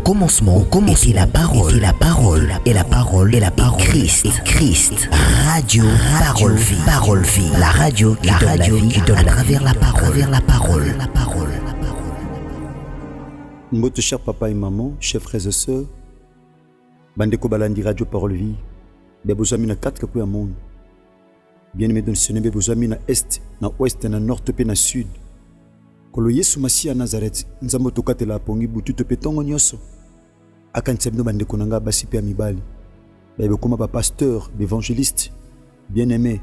commencement était la parole, et la parole, et la parole, et la parole, et Christ. Radio, parole vie, la radio qui donne à travers la parole, Mbote cher papa et maman, chers frères et sœurs, bandeko balandi radio parole vie, bebozami na 4 coins du monde. Bien-aimé dans le Seigneur, bebozami na est, na ouest, na nord, pe na sud. Kolo Yesu Masiya Nazareth, nzambo tokatela pongi butu tope tongo nyoso. Akantsebno bandeko nanga basi pe mibali. Bebe koma ba pasteur, évangéliste, bien-aimé,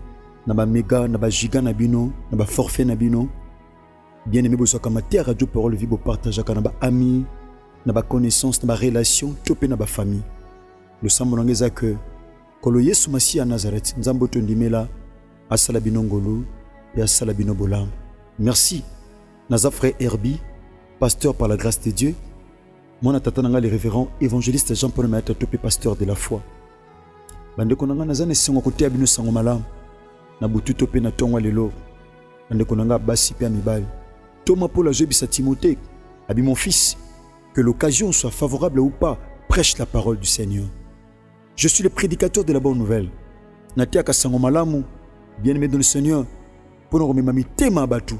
na ba méga, na ba giga na bino, na ba forfait na bino. Bien-aimé bosoka matière radio parole vie bo partageaka na ba ami, na ba connaissance, na ba relation, tope na ba famille. Le sambo nangeza que Kolo Yesu Masiya Nazareth, nzambo tondimela asala bino ngolo et asala bino bolam. Merci. Naza frère Herbie, pasteur par la grâce de Dieu. Mon atatananga le révérend évangéliste Jean-Paul Maître Topé, pasteur de la foi. Bandeko nanga nazane sengo kote abino sango malam. Na butu topé na tongwa lelo. Bandeko nanga basi pe amibali. Thomas Paul a jebisa Timothée, abi mon fils, que l'occasion soit favorable ou pas, prêche la parole du Seigneur. Je suis le prédicateur de la bonne nouvelle. Natiaka sango malamu, bien-aimé dans le Seigneur, pour nous remettre tema batu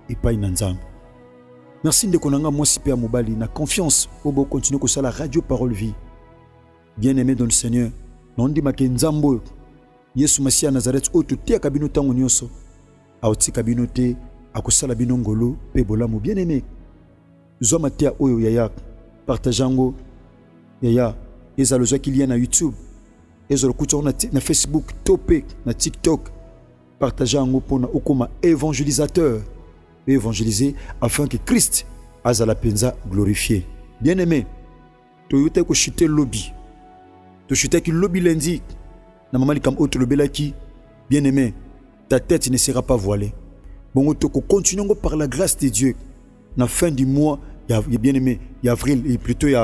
et pas inanzam. Merci de konanga moi si pe mobali na confiance au beau continuer que ça la radio parole vie. Bien-aimé dans le Seigneur, non di makenzambo Yesu Masiya Nazareth o tutia kabino tango nyoso. Auti kabino te akosala bino ngolo pe bolamu bien-aimé. Zo matia oyo yaya partageango yaya ezalozo qu'il y a na YouTube. Ezalo kuto na Facebook, topé na TikTok. Partageango pona okoma évangélisateur. Évangéliser afin que Christ azala penza glorifié. Bien-aimé, toyote ko chute lobby. To chute ki lobby lundi. Na mamali kam autre lobelaki. Bien-aimé, ta tête ne sera pas voilée. Bon to ko continuons par la grâce de Dieu. Na fin du mois, il y a bien-aimé, il y a avril et plutôt il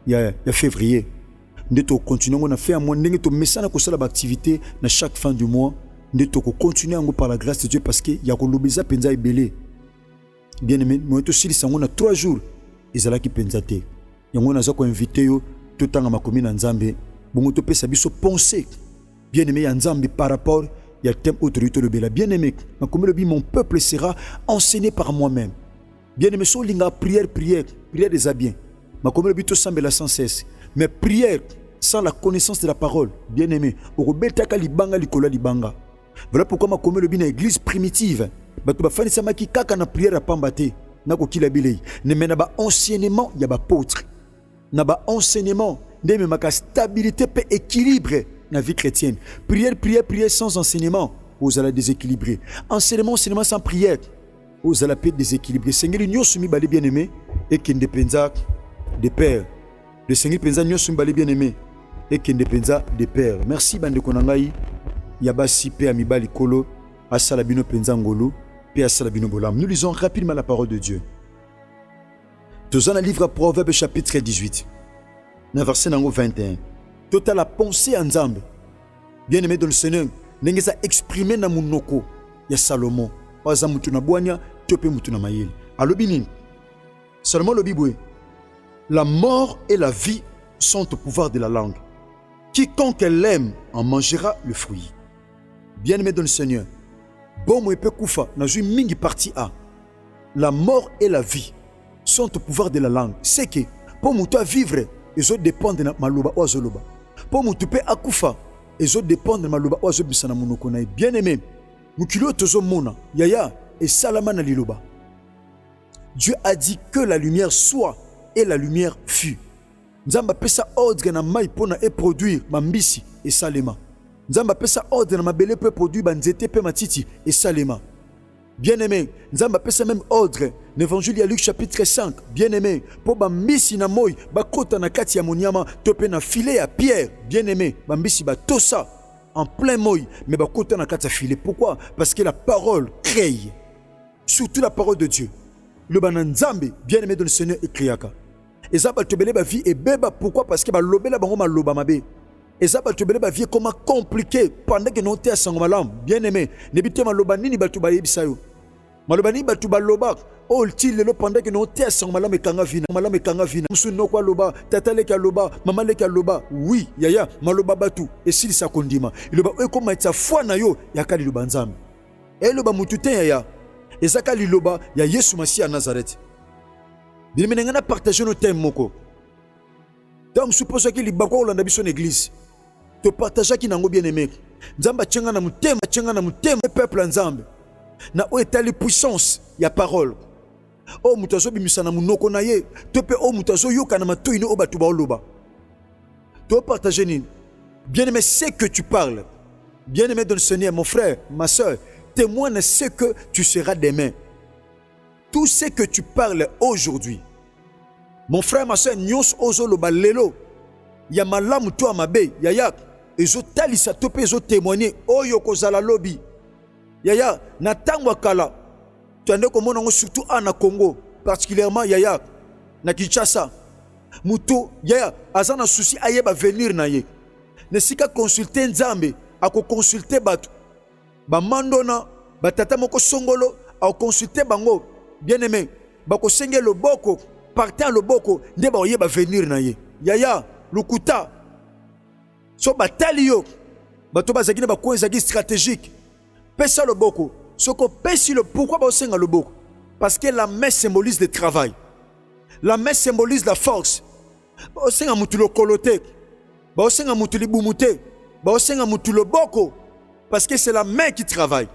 y a février. Nous continuons à faire un mois ndenge to mesana ko sala activité na chaque fin du mois. Nous continuons par la grâce de Dieu parce que il y a ko lobeza penza ebele. Bien-aimé, nous sommes aussi 3 jours. Ils allaient qui pensate. Yango na zako invité yo tout temps ma commune Nzambe. Bongo to pesa biso penser. Bien-aimé ya Nzambe par rapport il y a thème autorité le bela. Bien-aimé, ma commune mon peuple sera enseigné par moi-même. Bien-aimé, so linga prière des bien. Ma commune to sambela sans cesse. Mais prière sans la connaissance de la parole. Bien-aimé, o betaka libanga likola libanga. Voilà pourquoi ma commune une église primitive. Bato ba fani samaki kaka na prière pambate na ko kila bilei ne mena ba enseignement ya ba apôtre na ba enseignement ndeme maka stabilité pe équilibre na vie chrétienne. Prière sans enseignement aux ala déséquilibré. Enseignement sans prière aux ala pe déséquilibré. Seigneur nyosu mi bali bien-aimé et qui penza de père. Le Seigneur penza nyosu mi bali bien-aimé et qui penza de père. Merci bande konangai ya basi pe amibali kolo asala bino penza ngolo. Nous lisons rapidement la parole de Dieu. Dans le livre Proverbe chapitre 18, verset 21. Total la pensée en Zambé. Bien-aimé dans le Seigneur, nous exprimé dans Mounoko, il y a Salomon. Par exemple, Mutuna Boanya, Topé Mutuna Mayel. Alors, Binin, seulement le Biboué. La mort et la vie sont au pouvoir de la langue. Quiconque l'aime en mangera le fruit. Bien-aimé dans le Seigneur, bon moi peut koufa na joui mingi partie A. La mort et la vie sont au pouvoir de la langue. C'est que pour moi vivre, ils ont dépendre de maloba ou azoloba. Pour moi tu peux akoufa, ils ont dépendre de maloba ou azobisa na monoko na bien aimé. Mukilo tozo mona yaya et salama na liloba. Dieu a dit que la lumière soit et la lumière fut. Nzamba pesa ordre na mai pona et produire mambisi et salema. Nzamba pesa ordre na mabele peut produire banzete pe matiti et salema. Bien-aimé, Nzamba pesa même ordre l'évangile à Luc chapitre 5. Bien-aimé, pour bambisi na moy bakota na kati ya monyama tope na filet à pierre. Bien-aimé, bambisi ba tosa en plein moy mais bakota na kati ya filet. Pourquoi? Parce que la parole crée. Surtout la parole de Dieu. Le bananzambe, bien-aimé dans le Seigneur et kriaka. Et ça ba tobele ba vie et beba pourquoi? Parce que ba lobela bango ma loba mabe. Et ça, tu vas vie comment compliqué pendant que nous sommes à Sangomalam. Bien aimé, n'ébitez ma loba nini batu baye bisayo. malobani batu baloba o ti lelo pendant que no te sang malame kanga vina musu no kwa loba tata leki loba mama leki loba oui yaya maloba batu esili sa kondima iloba e koma etsa foi na yo yakali loba nzambe eloba mutu te yaya ezaka liloba ya Yesu Masi ya Nazareth. Bien aimé ngana partager nos thèmes moko donc suppose que libako olanda biso na église to partager ki nango bien aimé nzamba tchenga na mutema peuple nzambe na o etali puissance ya parole o mutazo bimisa na munoko na ye to pe o mutazo yoka na matoyi no batu ba oloba to partager ni bien aimé c'est que tu parles bien aimé dans le Seigneur mon frère ma sœur témoigne ce que tu seras demain tout ce que tu parles aujourd'hui mon frère ma sœur nyos ozo loba lelo ya malamu to amabe yaya ezo talisa to pe ezo témoigner oyo kozala lobi yaya na tango kala tu ande komona ngo surtout na Congo particulièrement yaya na Kinshasa muto yaya azana souci ayeba venir na ye ne sika consulter nzambe ako consulter batu ba mandona batata moko songolo a consulter bango bien aimé bako senge loboko partant loboko nde ba oyeba venir na ye yaya lukuta so batali yo bato bazaki na bakoenzaki stratégique pesa loboko soko pesi le pourquoi ba osenga loboko parce que la main symbolise le travail la main symbolise la force ba osenga mutu lokolote ba osenga mutu libumute ba osenga mutu loboko parce que c'est la main qui travaille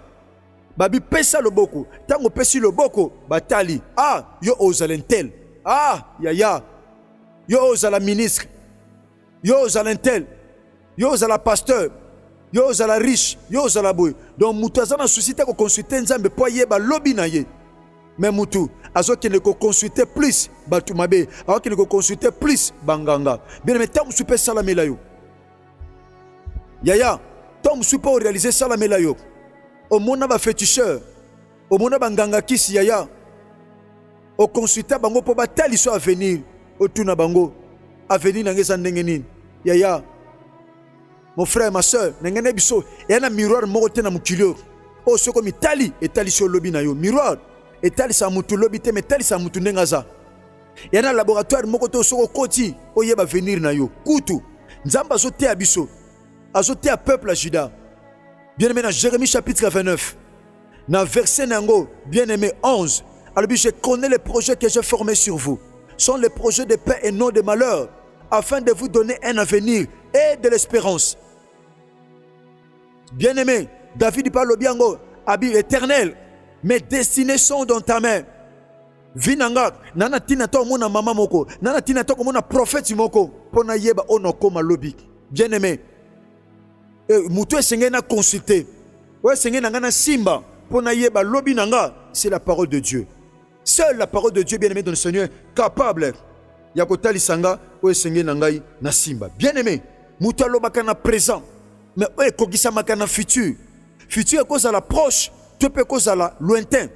babi pesa loboko tango pesi loboko batali ah yo ozalentel ah yaya yo ozala ministre yo ozalentel yo ozala pasteur yo ozala riche yo ozala boy donc mutu azana souci te ko consulter nzambe po yeba lobi na ye mais mutu azokende ko consulter plus batu mabe azokende ko consulter plus banganga bien mais tango supe salamela yo yaya tango supe réaliser salamela yo au mona ba féticheur au mona banganga kisi yaya au consulter bango po batali so avenir otuna bango avenir nangeza ndenge nini yaya mon frère ma soeur nengene biso yana miroir moko te na mukilio o soko mitali etali so lobi na yo miroir etali sa mutu lobi te metali sa mutu ndengaza yana laboratoire moko to soko koti o yeba venir na yo kutu nzamba zo te abiso azo te a peuple à Juda bien aimé dans Jérémie chapitre 29 dans verset nango bien aimé 11 alors je connais les projets que j'ai formés sur vous sont les projets de paix et non de malheur afin de vous donner un avenir et de l'espérance. Bien-aimé, David parle bien, Abi éternel, mes destinées sont dans ta main. Vinanga, nana tina to mona mama moko, nana tina to mona prophète moko, pona yeba onoko malobi. Bien-aimé, mutu esenge na consulter, ouais esenge na ngana simba, pona yeba lobi nanga, c'est la parole de Dieu. Seule la parole de Dieu, bien-aimé dans le Seigneur, capable. Yakotali sanga o esenge nangai na simba bien aimé mutu alobaka na présent mais o ekokisamaka na futur futur ekozala proche to mpe ekozala lointain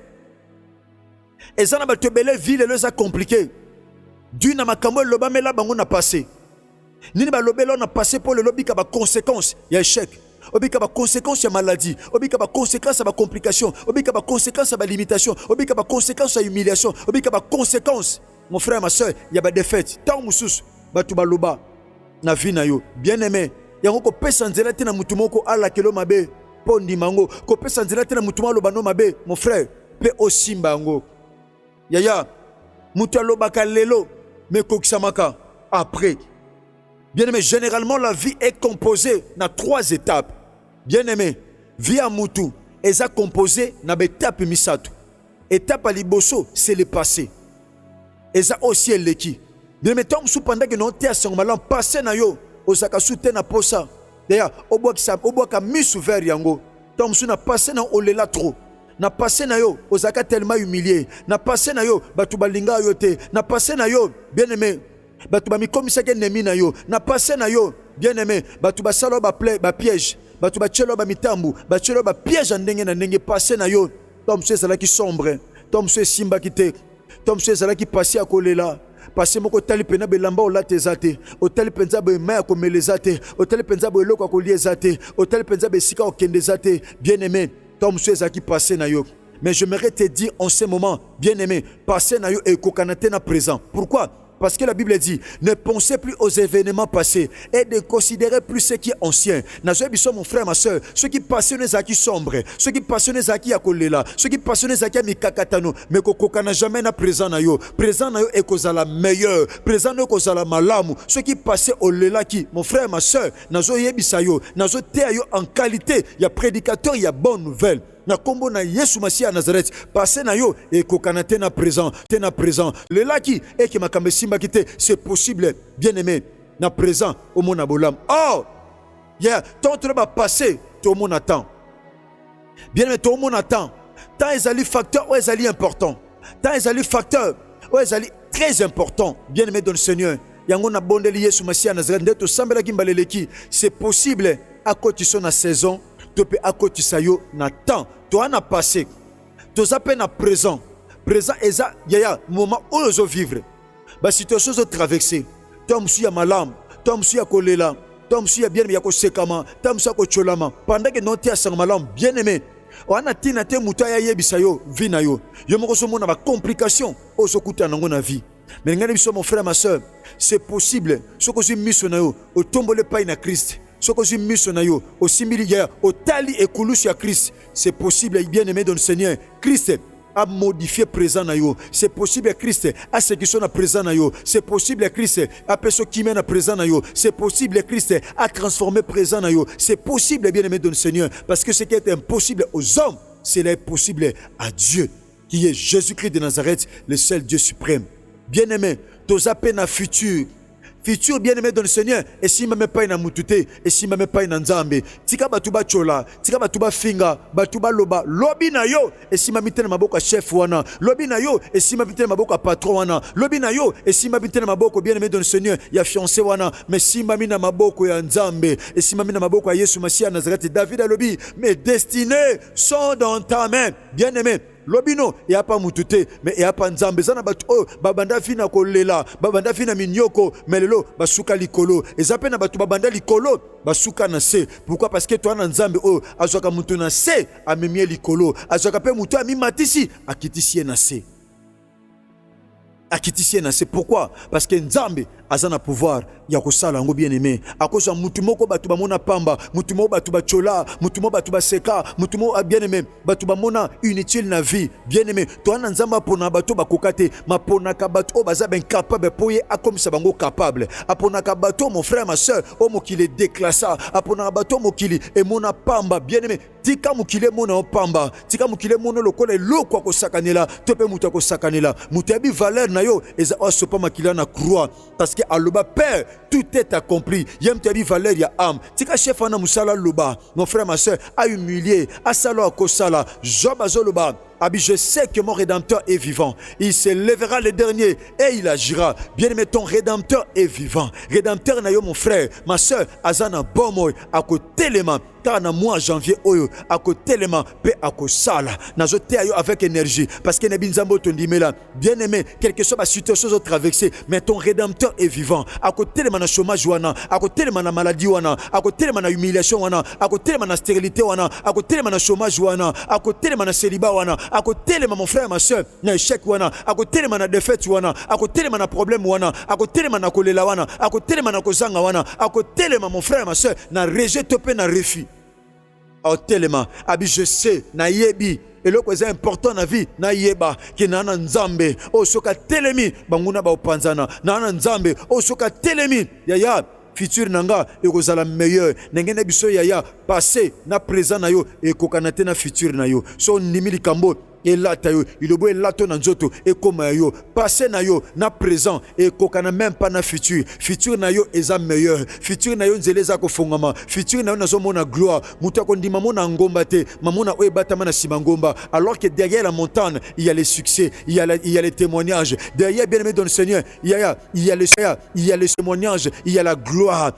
eza na bato ebele vie lelo eza compliqué dû na makambo elobamela bango na passé nini balobela na passé mpo lelo obika baconséquence ya échec obika baconséquence ya maladie obika baconséquence ya bacomplication obika baconséquence ya balimitation obika baconséquence ya humiliation obika baconséquence mon frère, ma soeur, il y a des défaites. Tant que batu baloba na vie na yo. Bien aimé, yango ko pesa nzela te na mutu moko ala kelo mabe pondi mango. Ko pesa nzela te na mutu malo bano mabe, mon frère, pe osimba ngo. Yaya, mutu aloba ka lelo, me kokisamaka après. Bien aimé, généralement la vie est composée na 3 étapes. Bien aimé, vie à mutu est composée na étape misato. Étape à liboso, c'est le passé. Et ça aussi est l'équipe. De mettons sous pendant que nous sommes en passé na yo, osaka soute na posa. D'ailleurs, au bois ka mis sous verre yango. Tom sou na passé na olela trop. Na passé na yo, osaka tellement humilié. Na passé na yo, batu balinga yo te. Na passé na yo, bien aimé. Batu ba mi komisa ke nemi na yo. Na passé na yo, bien aimé. Batu ba salo ba piège. Batu ba chelo ba mitambu. Ba chelo ba piège ndenge na ndenge passé na yo. Tom sou ça là qui sombre. Tom sou simba qui te. Tom sou ezala ki pasi ya kolela pasi moko tali pena belamba olate ezate otali penza be maya komeleza te otali penza be eloko kolia ezate otali penza be sika okende ezate bien aimé Tom sou ezala ki pasi na yo Mais j'aimerais te dire en ce moment, bien-aimé, passé na yo et kokanate na présent. Pourquoi? Parce que la Bible dit, ne pensez plus aux événements passés et ne considérez plus ce qui est ancien. Nazoé biso mon frère, ma soeur, ceux qui passionnent zaki sombre, ceux qui passionnent zaki yakolela, ceux qui passionnent zaki mikakatano, mais kokana jamais na présent na yo et kozala meilleur, présent na kozala malamu, ceux qui passent au lela qui, mon frère, ma soeur, nazoé bisayo, nazo te yo en qualité, il y a prédicateur, il y a bonne nouvelle. Na kombo na Yesu Masiya Nazareth passé na yo et kokana te na présent le laki et que makambe simba kite c'est possible bien-aimé na présent au mona bolam yeah ton treba passé tout le monde attend bien-aimé tout le monde attend tant ezali facteur ou ezali important tant ezali facteur ou ezali très important bien-aimé dans le Seigneur yango na bondeli Yesu Masiya Nazareth ndeto sambela kimbaleleki c'est possible à côté son saison topé à côté sayo na temps toi na passé to zape na présent eza yaya moment où ozo vivre ba situation zo traverser toi musu ya malam toi musu ya kolela toi musu ya bien ya ko sekama toi musu ya ko cholama pendant que non ti asang malam bien aimé wana tina te muta ya yebisa yo vi na yo yo moko so mona ba complication ozo kuta nango na vie mais ngani biso mon frère ma soeur c'est possible soko si miso na yo o tombole pa na Christ soko si miso na yo o simili ya o tali e kulusu ya Christ c'est possible bien aimé dans le Seigneur Christ a modifié présent na yo c'est possible Christ a ce qui sont à présent na yo c'est possible Christ a personne qui mène à présent na yo c'est possible Christ a transformé présent na yo c'est possible bien aimé dans le Seigneur parce que ce qui est impossible aux hommes c'est possible à Dieu qui est Jésus-Christ de Nazareth le seul Dieu suprême bien aimé toza pena futur bien-aimé dans le Seigneur et si même pas na mutute et si même pas na nzambe tika batuba chola tika batuba finga batuba loba lobi na yo et si mamite na maboko chef wana lobi na yo et si mamite na maboko patron wana lobi na yo et si mamite na maboko bien-aimé dans le Seigneur ya fiancé wana mais si mami na maboko ya nzambe et si mami na maboko ya Yesu Masiya Nazareth David a lobi mes destinées sont dans ta main bien-aimé lobino ya pa mutute mais ya pa nzambe zana batu babanda fina kolela babanda fina minyoko melelo basuka likolo ezape na batu babanda likolo basuka na se pourquoi parce que toi na nzambe azwaka mutu na se amemie likolo azwaka pe mutu amimatisi akitisi na se c'est pourquoi parce que nzambe azana pouvoir ya kosala ngo bien-aimé akoza mutu moko batu bamona pamba mutu moko batu bachola mutu moko batu baseka mutu moko bien-aimé batu bamona inutile na vie bien-aimé toi na nzamba pona batu bakokate mapona ka batu baza ben capable poye akomisa bango capable apona ka batu mon frère ma soeur mokili déclassa apona batu mokili e mona pamba bien-aimé tika mokili mona pamba tika mokili mona lokola lokwa ko sakanela tope mutu ko sakanela mutu abi valeur na yo eza osopa makila na croix parce que aloba père tout est accompli yem te bi valeur ya âme tika chef ana musala loba mon frère ma soeur a humilié a salo akosala Job azoloba abi je sais que mon rédempteur est vivant il se lèvera le dernier et il agira bien-aimé ton rédempteur est vivant rédempteur na yo mon frère ma soeur azana bomoy akotelema car na mois janvier oyo akotelema pe akosala nazote ayo avec énergie parce que nebi nzambo tondimela bien-aimé quelque chose ba situation zo traverser mais ton rédempteur est vivant akotelema na chômage wana akotelema na maladie wana akotelema na humiliation wana akotelema na stérilité wana akotelema na chômage wana akotelema na célibat wana akotelema mon frère ma soeur na échec wana akotelema na défaite wana akotelema na problème wana akotelema na kolela wana akotelema na kozanga wana akotelema mon frère ma soeur na rejet topé na refus akotelema abi je sais na yebi eloko eza important na vie na yeba ki na nzambe soka telemi banguna ba opanzana na nzambe soka telemi yaya futur nanga ekozala meilleur nengene biso yaya passé na présent na yo ekokanate na futur na yo so ndimi likambo elata yo ilobo elato na nzoto ekoma yo passé na yo na présent ekokana même pas na futur na yo eza meilleur futur na yo nzele za kofongama futur na yo nazomona gloire mutu akondima mona ngomba te mamona oyebatama na sima ngomba alors que derrière la montagne il y a les succès il y a les témoignages derrière bien-aimé dans le Seigneur il y a les témoignages il y a la gloire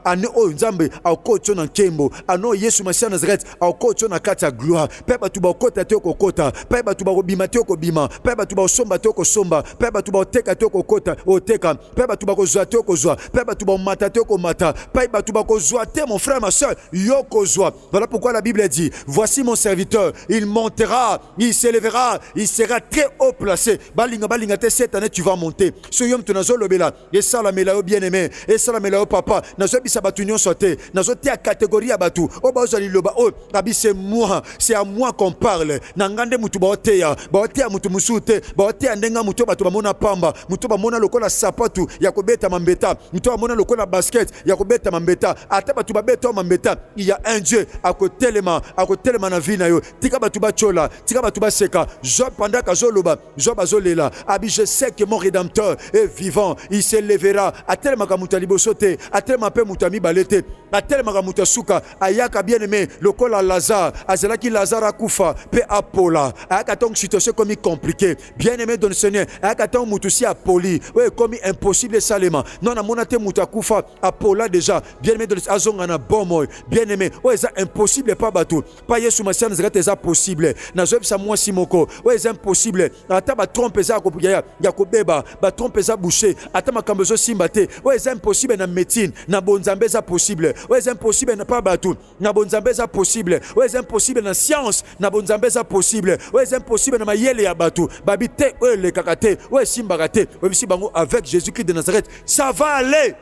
ane o nzambe akoto na nkembo ano Yesu Masiya Nazareth akoto na kata gloire pepa tu bakota te kokota pa ba tuba kobima te okobima, pa ba tuba osomba te okosomba, pa ba tuba oteka te okokota oteka, pa ba tuba kozwa te okozwa, pa ba tuba omata te okomata, pa ba tuba kozwa te mon frère ma soeur yo kozwa. Voilà pourquoi la Bible dit voici mon serviteur, il montera, il s'élèvera, il sera très haut placé. Balinga te cette année tu vas monter. Ce yom tu nazo lobela, et ça la mela bien aimé, et ça la mela papa, nazo bisa batu nyon sote, nazo te a catégorie à batu. O ba ozali loba o, abi c'est moi, c'est à moi qu'on parle. Nangande mutu ba oteya, ba oteya mutu musute, ba oteya ndenga mutu batu ba mona pamba, mutu ba mona lokola sapatu ya kobeta mambeta, mutu ba mona lokola basket ya kobeta mambeta, ata batu ba beta mambeta. Il y a un Dieu à côté na vie na yo. Tika batu ba chola, tika batu ba seka. Job pendant kazoloba, Job azolela. Abi je sais que mon rédempteur est vivant, il s'élèvera. Atel makamuta libosote, atel mape mutami balete, atel makamuta suka, ayaka bien-aimé, lokola Lazare, azelaki Lazare akufa, pe apola. Ayaka tong situation comme compliqué. Bien-aimé dans le Seigneur, ayaka tong mutusi apoli. Ouais, comme impossible salema. Non na monate mutakufa apola déjà. Bien-aimé dans le azonga na bomoy. Bien-aimé, ouais, c'est impossible pas bateau. Pas Yesu Masian c'est possible. Na zob sa moi simoko. Ouais, c'est impossible. Ata ba trompe za ko ya ko beba, ba trompe za boucher. Ata makambezo simbate. Ouais, c'est impossible na médecine, na bonzambe za possible. Ouais, c'est impossible na pas bateau. Na bonzambe za possible. Ouais, c'est impossible na science, na bonzambe za possible. Ouais, c'est impossible na mayele ya bateau. Babite ouais le kakate, ouais simbagate. Ouais si bango avec Jésus-Christ de Nazareth, ça va aller.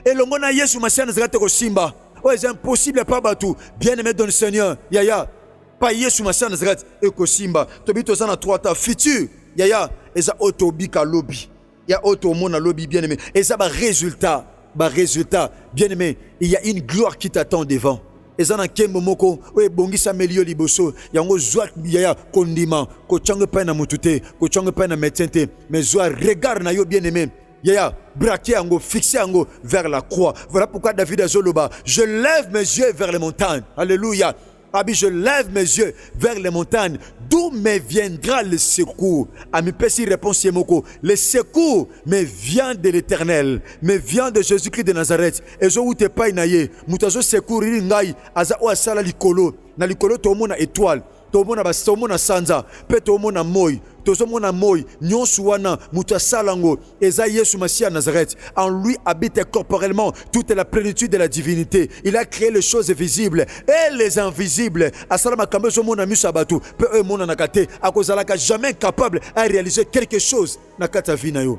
Et le mona Yesu Masian Nazareth ko simba. Ouais, c'est impossible pas bateau. Bien-aimé dans le Seigneur, yaya. Pas Yesu Masian Nazareth et ko simba. Tobito sana trois ta futur. Yaya, eza otobika lobby. Ya auto mona lobby bien-aimé. Et ça ba résultat, bien-aimé, il y a une gloire qui t'attend devant. Et ça na kembo moko, ouais bongisa melio liboso. Yango zwa yaya kondima, ko change pa na mutute, ko change pa na médecin, mais zwa regard na yo bien-aimé. Yaya, braqué ango, fixé ango vers la croix. Voilà pourquoi David a Zoloba, je lève mes yeux vers les montagnes. Alléluia. Abi, je lève mes yeux vers les montagnes. D'où me viendra le secours? Ami Pessi répond Siemoko. Le secours me vient de l'Éternel, me vient de Jésus-Christ de Nazareth. Et je vous te paye naye. Mutazo secourir ngai. Aza o asala likolo. Na likolo to mona étoile. Tomona bas tomona sanza. Pe tomona moi. Tozomona moi, nyonso wana muta salango, eza Yesu Masia Nazareth. En lui habite corporellement toute la plénitude de la divinité. Il a créé les choses visibles et les invisibles. Asalama kambezo mona musabatu, pe mona nakate, akozalaka jamais capable à réaliser quelque chose nakata vie na yo.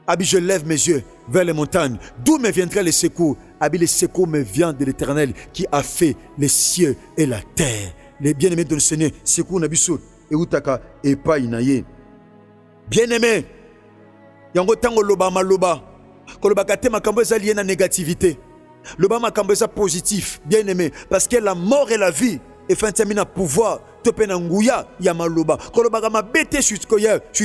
Abi je lève mes yeux vers les montagnes. D'où me viendrait le secours? Abi le secours me vient de l'Éternel qui a fait les cieux et la terre. Les bien-aimés de le Seigneur, secours nabiso. Et pas inaye. Bien-aimé, yango tango loba maloba, koloba kate makambo eza lié na négativité. Loba makambo eza positif, bien-aimé, parce que la mort et la vie et fin termina pouvoir te penanguya ya maloba. Koloba ma bête sur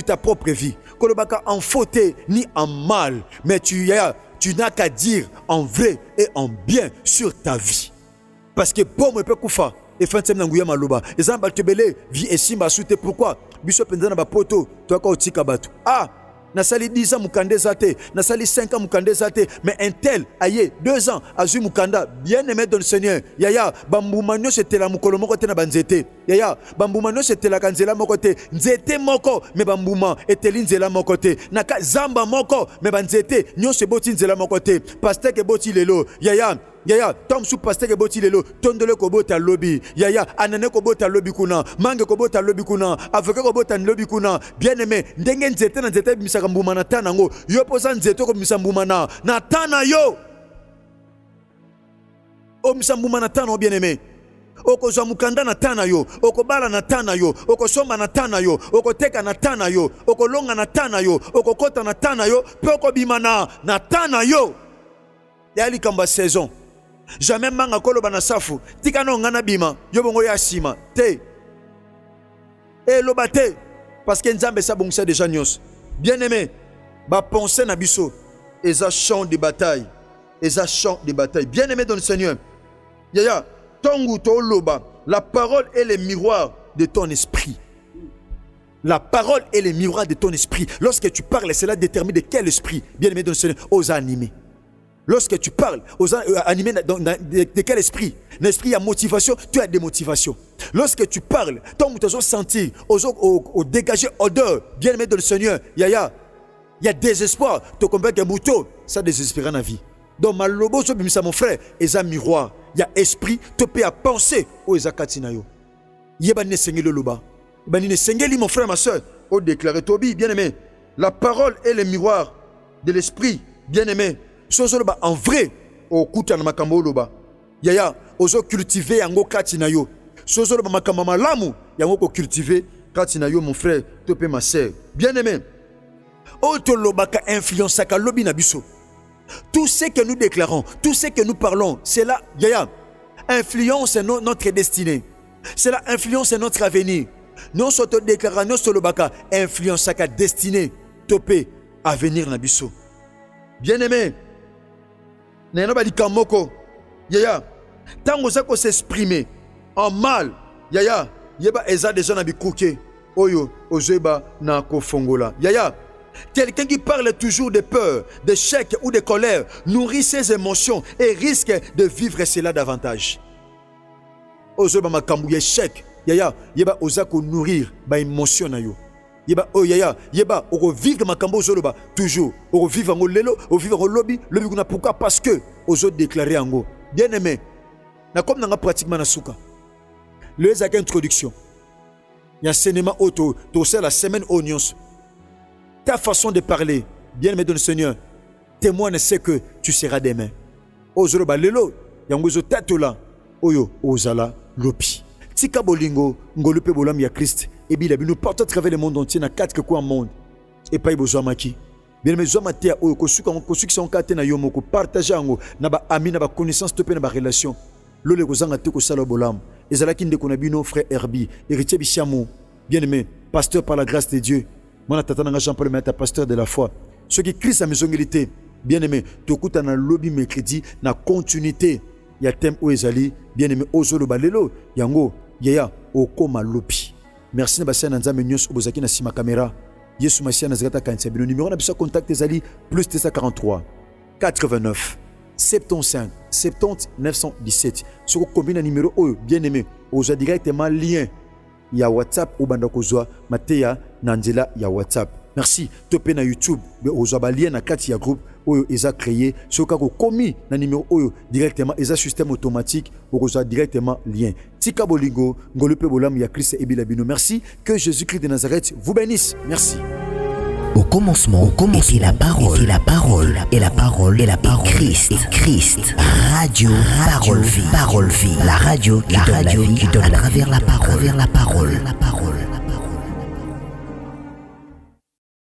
ta propre vie. Koloba en faute ni en mal, mais tu n'as qu'à dire en vrai et en bien sur ta vie. Parce que bon me peut koufa. Et fin de semaine, maloba. Et ça, baltebele, vie et simba soute. Pourquoi? Biso pendant ba poto, toi ka otika batu. Ah, na sali 10 ans mukande zate, na sali 5 ans mukande zate, mais un tel, aye, 2 ans, azu mukanda, bien aimé dans le Seigneur. Yaya, bambumanyo c'était la mukolo moko te na banzete. Yaya, bambumanyo c'était la kanzela moko te, nzete moko, mais bambuma eteli nzela moko te. Naka zamba moko, mais banzete, nyo se boti nzela moko te. Pasteur ke boti lelo. Yaya, tom sou pasteur ke boti lelo, tondele ko bota lobby. Yaya, anane ko bota lobby kuna, mange ko bota lobby kuna, avocat ko bota lobby kuna. Bien aimé, ndenge nzete na nzete misaka mbuma na tana ngo. Yo posa nzete ko misa mbuma na tana yo. O misa mbuma na tana bien aimé. Oko zwa mukanda na tana yo, oko bala na tana yo, oko somba na tana yo, oko teka na tana yo, oko longa na tana yo, oko kota na tana yo, pe oko bimana na tana yo. Yali kamba saison. Jamais manga koloba na safu tika no ngana bima yo bongo ya sima te et lobate parce que nzambe sa bongisa déjà nyos. Bien aimé, ba penser na biso eza champ de bataille, bien aimé dans le Seigneur. Yaya tongu to loba, la parole est le miroir de ton esprit. La parole est le miroir de ton esprit. Lorsque tu parles, cela détermine de quel esprit, bien aimé dans le Seigneur, ose animer. Lorsque tu parles, animé de quel esprit? L'esprit a motivation, tu as des motivations. Lorsque tu parles, ton tu as senti, au dégager odeur, bien aimé de le Seigneur, il y a désespoir. Tu comprends que mouton, ça désespère dans la vie. Donc, malobo, mon frère, il y a miroir, il y a esprit, tu peux penser au Ezakatinayo. Il y a des sengeli loba. Il y a des sengeli, mon frère, ma soeur, au déclaré Tobi, bien aimé. La parole est le miroir de l'esprit, bien aimé. En vrai, au kuta na makambo loba. Yaya, ozo cultiver yango katinayo. Sozo loba makamba malamu, yango ko cultiver katinayo mon frère, topé ma sœur. Bien aimé. Oto loba ka influence ka lobi na biso. Tout ce que nous déclarons, tout ce que nous parlons, c'est là, yaya, influence notre destinée. C'est là influence notre avenir. Nous sommes déclarés, nous sommes loba influence ka destinée, topé avenir na biso. Bien aimé. Nena ba likamoko yaya tango zako s'exprimer en mal yaya yeba eza déjà na bikuke oyo ozeba na kofongola yaya. Quelqu'un qui parle toujours de peur, d'échec ou de colère nourrit ses émotions et risque de vivre cela davantage. Ozeba makambu échec yaya yeba ozako nourrir ba émotion na yo. Yeba oh yaya yeba oko vivre makambo zoloba toujours oko vivre ngo lelo oko vivre ngo lobby kuna pourquoi parce que ozo déclarer ngo bien aimé na comme na pratiquement na suka le ezak introduction ya cinéma auto to c'est la semaine oignons ta façon de parler bien aimé dans le Seigneur témoigne ce que tu seras demain ozoloba lelo yango zo tatola oyo ozala lopi tika bolingo ngolupe bolam ya Christ. Et bien, nous partons à travers le monde entier, dans 4 coins du monde. Et pas besoin de maki. Bien, mais besoin de maki, qui sont katé na yomo, ko partager ango, na ba ami, na ba connaissance, topé na ba relation. Lole kozanga te ko sala bolam. Ezalaki nde konabino frère Herbi, héritier Bichamo, bien aimé, pasteur par la grâce de Dieu. Moi, tata nanga Jean-Paul Meta, pasteur de la foi. Ceux qui Christ a maisonalité, bien aimé, tokuta na lobby mercredi, na continuité. Ya thème o ezali, bien aimé, ozolo balelo, yango, yaya, okoma lopi. Merci Nabassia Nanzame Nyos Obozaki na sima caméra. Yesu Massia Nazareta Kantia. Le numéro na contact ezali plus 243 89 75 70 917. Ce combine numéro bien aimé. Oza directement lien ya WhatsApp ou banda kozwa Matea Nandela ya WhatsApp. Merci. Topé na YouTube. Oza ba lien na kati ya groupe oyo eza créé. Ce ka ko komi na numéro oyo directement eza système automatique oza directement lien. Tika bolingo ngolupe bolam ya Christ ebilabino. Merci. Que Jésus-Christ de Nazareth vous bénisse. Merci. Au commencement, était la parole, et la parole, Christ, radio, parole vie, la radio qui donne à travers la parole.